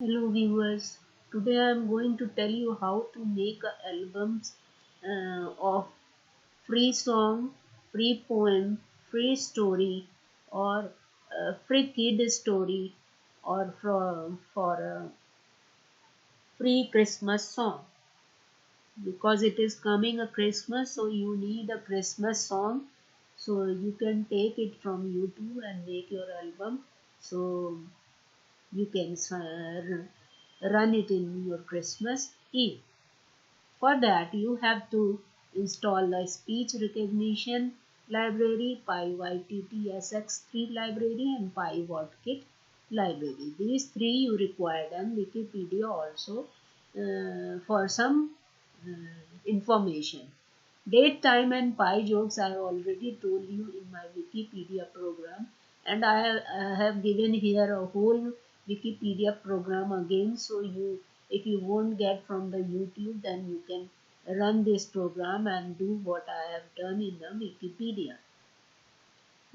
Hello viewers, today I am going to tell you how to make albums of free song, free poem, free story or free kid story or for a free Christmas song. Because it is coming a Christmas, so you need a Christmas song, so you can take it from YouTube and make your album, so you can run it in your Christmas Eve. For that, you have to install the speech recognition library, pywhatkit library, and pywhatkit library. These three you required, and Wikipedia also for some information. Date, time, and pyjokes I already told you in my Wikipedia program, and I have given here a whole Wikipedia program again. So if you won't get from the YouTube, then you can run this program and do what I have done in the Wikipedia.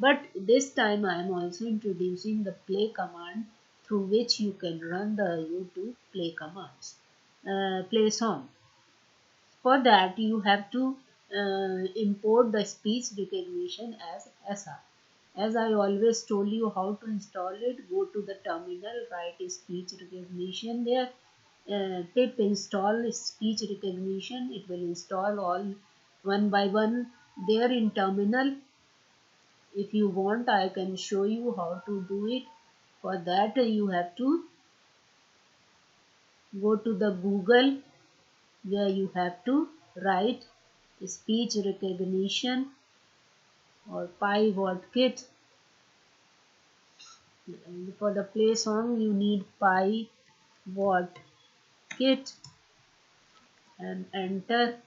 But this time I am also introducing the play command through which you can run the YouTube play commands, play song. For that, you have to import the speech recognition as SR. As I always told you how to install it, go to the terminal, write speech recognition there. Pip install speech recognition. It will install all one by one there in terminal. If you want, I can show you how to do it. For that, you have to go to the Google, where you have to write speech recognition or pywhatkit. And for the play song you need pywhatkit and enter.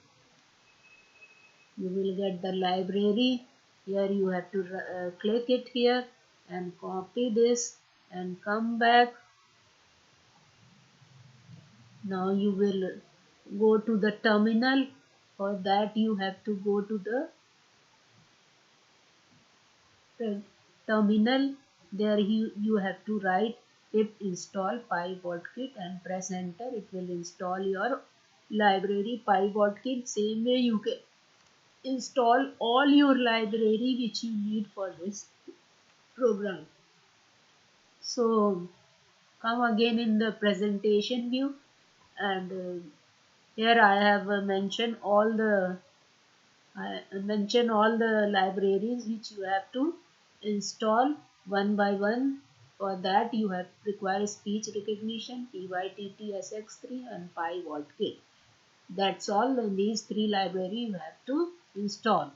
You will get the library. Here you have to click it here and copy this and come back. Now you will go to the terminal. For that you have to go to the terminal. There you have to write pip install pywhatkit and press enter. It will install your library pywhatkit. Same way you can install all your library which you need for this program. So come again in the presentation view, and here I have mention all the libraries which you have to install one by one. For that you have require speech recognition, pyttsx3 and pywhatkit. That's all. In these three libraries you have to install.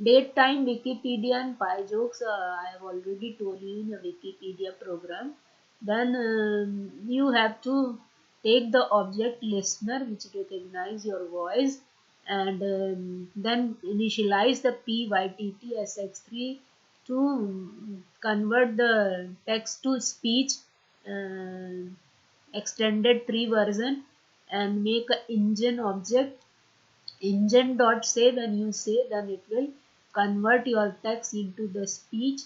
Date, time, Wikipedia and pyjokes I have already told you in the Wikipedia program. Then you have to take the object listener which recognize your voice, and then initialize the pyttsx3 to convert the text to speech uh, extended 3 version, and make a engine object. Engine dot say, when you say, then it will convert your text into the speech,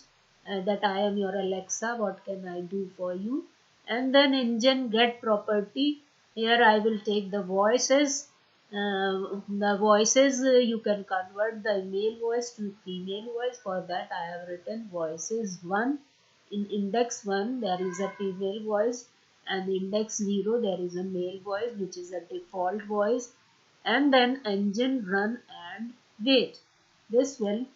that I am your Alexa, what can I do for you. And then engine get property. Here I will take the voices. The voices, you can convert the male voice to female voice. For that I have written voices 1. In index 1 there is a female voice, and index 0 there is a male voice which is a default voice. And then engine run and wait. This will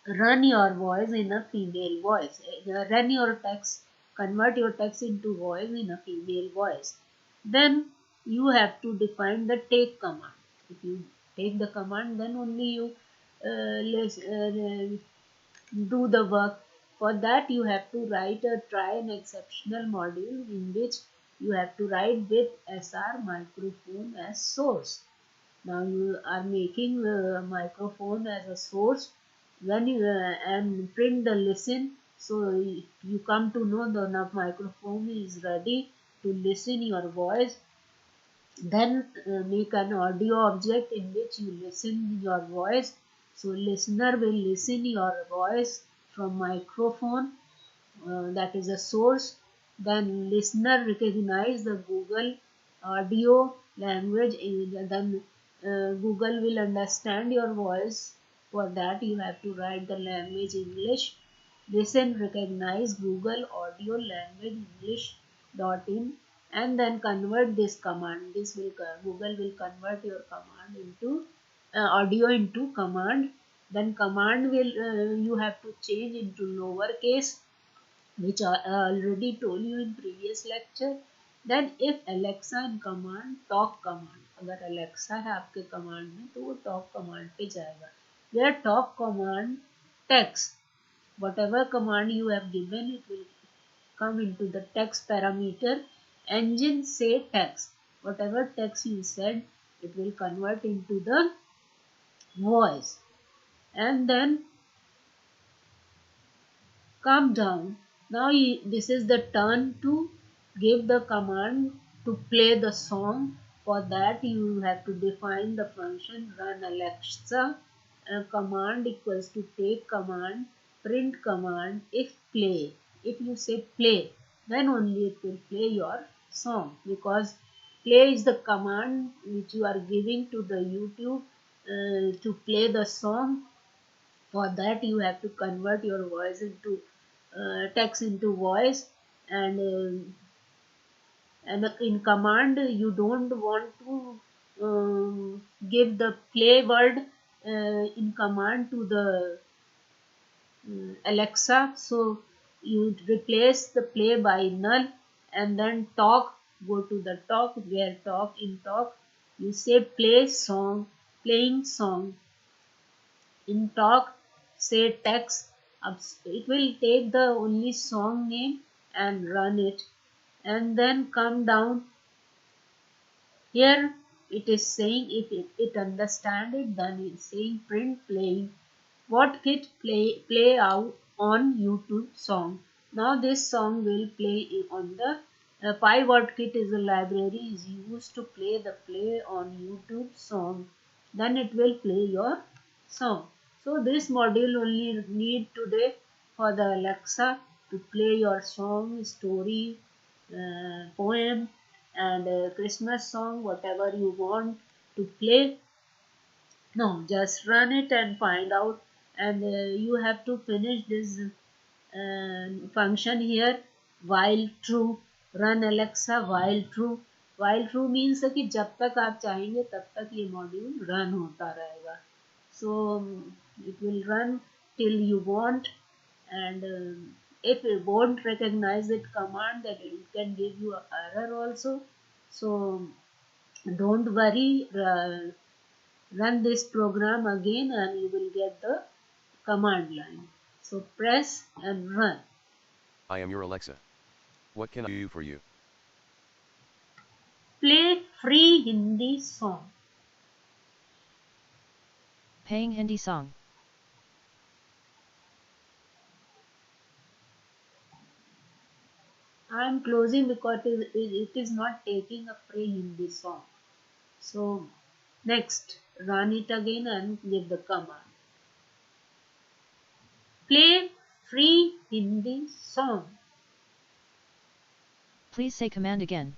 run your voice in a female voice. Run your text, convert your text into voice in a female voice. Then you have to define the take command. If you take the command, then only you do the work. For that you have to write a try an exceptional module, in which you have to write with SR microphone as source. Now you are making the microphone as a source. When you and print the listen, so you come to know the microphone is ready to listen your voice. Then make an audio object in which you listen your voice. So listener will listen your voice from microphone, that is a source. Then listener recognize the Google audio language. Then Google will understand your voice. For that you have to write the language English. Listen, recognize Google audio language English .in, and then convert this command. This will Google will convert your command into audio into command. Then command will you have to change into lowercase, which I already told you in previous lecture. Then if Alexa in command talk command, अगर Alexa है आपके command में तो वो talk command पे जाएगा. Where talk command text, whatever command you have given, it will come into the text parameter. Engine say text, whatever text you said, it will convert into the voice. And then calm down. Now this is the turn to give the command to play the song. For that you have to define the function run Alexa command equals to take command, print command. If play, if you say play, then only it will play your song, because play is the command which you are giving to the YouTube to play the song. For that you have to convert your voice into text into voice. And in command you don't want to give the play word in command to the Alexa, so you replace the play by null. And then talk, go to the talk, where talk, in talk you say play song, playing song. In talk say text. It will take the only song name and run it. And then come down here, it is saying if it understand it, then it's saying print playing pywhatkit play out on YouTube song. Now this song will play on the pywhatkit is a library is used to play the play on YouTube song. Then it will play your song. So this module only need today for the Alexa to play your song, story, poem, and Christmas song, whatever you want to play. No, just run it and find out. And you have to finish this function here while true. Run Alexa while true. While true means कि जब तक आप चाहेंगे तब तक ये module run होता रहेगा. So it will run till you want. And if it won't recognize it command, that it can give you an error also. So don't worry, run this program again and you will get the command line. So press and run. I am your Alexa. What can I do for you? Play free Hindi song. Paying Hindi song. I am closing because it is not taking a free Hindi song. So next, run it again and give the command. Play free Hindi song. Please say command again.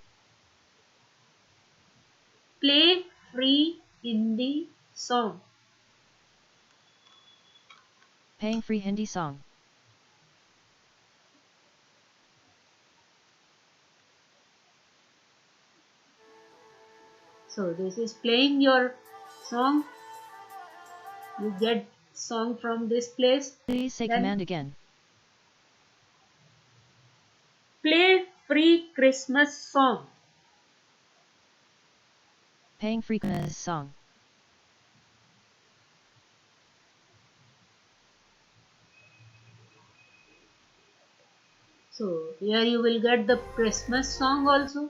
Play free Hindi song. Paying free Hindi song. So this is playing your song. You get song from this place. Please say Then command again. play free Christmas song. Paying free Christmas song. So here you will get the Christmas song also.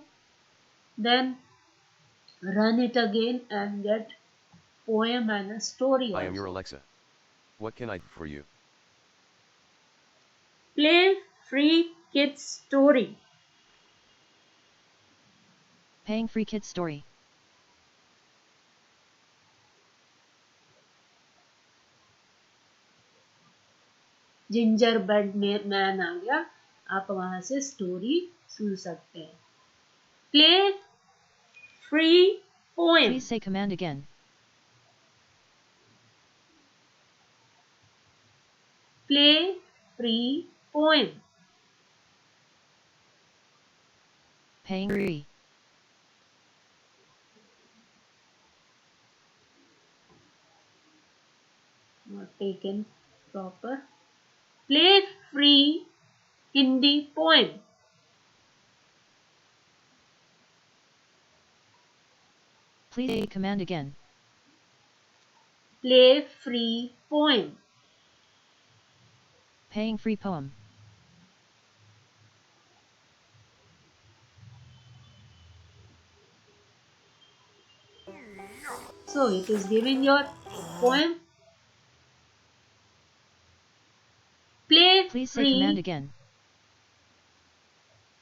Then run it again and get poem and a story also. I am your Alexa. What can I do for you? Play free kids story. Paying free kids story. Gingerbread man आ गया, आप वहां से story सुन सकते हैं. Play free poem. Please say command again. Play free poem. Paying free. Not taken proper. Play free Hindi poem. Please say command again. Play free poem. Paying free poem. So it is giving your poem. Play Please say command free. again.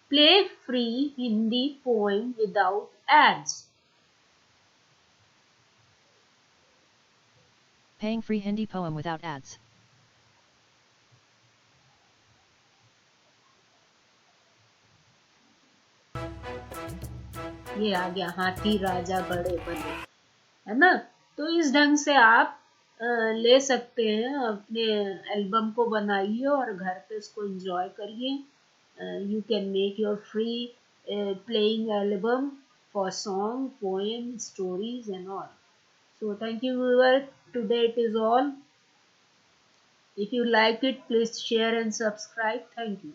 Play free Hindi poem without ads. Paying free Hindi poem without ads. ये आ गया हाथी राजा बड़े बने, है ना. तो इस ढंग से आप ले सकते हैं, अपने एल्बम को बनाइए और घर पे इसको एंजॉय करिए. You can make your free playing album for song, poem, stories and all. So thank you viewer, today it is all. If you like it, please share and subscribe. Thank you.